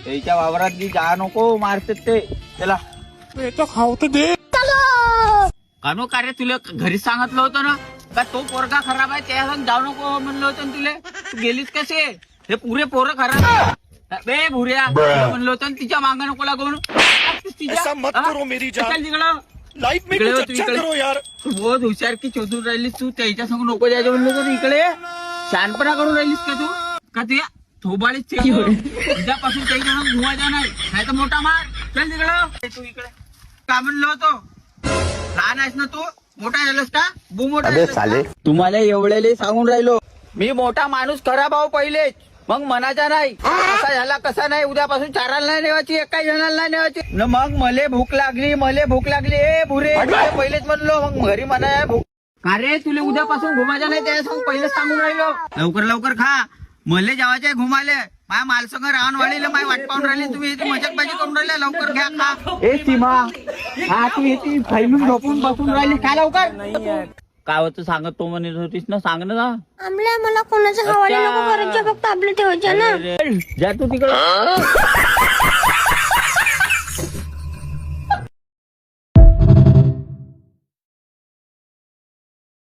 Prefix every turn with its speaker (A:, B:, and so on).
A: त्याच्या वावरात जी जा नको मारतात ते त्याला
B: खाऊ तर दे.
A: कानो का रे तुला घरी सांगितलं होतं ना का तो पोरगा खराब आहे त्या संग जाऊ नको म्हणलं होतं ना तुला. तू गेलीस कसे हे पुरे पोरं खराब आहे. बे भुऱ्या तुला म्हणलं होतं ना तिच्या मागं नको लागून.
B: ऐसा मत करो मेरी जान.
A: चल तिकडं.
B: लाइफ में
A: इकडे
B: कुछ
A: हो तू,
B: अच्छा
A: इकडे.
B: करो यार.
A: तू बहुत हुशार की शोधून राहिलीस तू त्याच्या संग नको जायचं म्हणलं होतं ना. इकडे शहाणपणा करून राहिलीस का तू का तुझ्या थोबाडीच उद्यापासून त्याच्या संग घुमायचा नाही तर मोठा मार. चल तिकडं. तू इकडे का म्हणलं होतं लहान आहेस ना तू मोठा झालास का बू मोठा झालास का? तुम्हाला एवढ्याले सांगून राहिलो मी मोठा माणूस खरा भाऊ पहिलेच मग मनाचा नाही कसा झाला कसा नाही उद्यापासून चारायला नाही नेवायची एकाही जणाला नाही नेवायची न मग मले भूक लागली ए भुरे पहिलेच म्हणलो मग घरी म्हणाय भूक का रे तुला उद्यापासून घुमायचं नाही त्या संग पहिलेच सांगून राहिलो लवकर लवकर खा मले जेवायचे घुमाले माझ्या मालसंग राहून वाढीले माझी वाट पाहून राहिली तुम्ही इथे मजाकबाजी करून राहिले लवकर घ्या खा. ए सीमा हा तू येते फैलून झोपून बसून राहिली काय लवकर काय होतं सांगत तो म्हणत होतीस ना सांग ना
C: आमल्या मला कोणाच्या हवाले नको करायचं फक्त आपलं ठेवायचं ना
A: जा तू तिकडे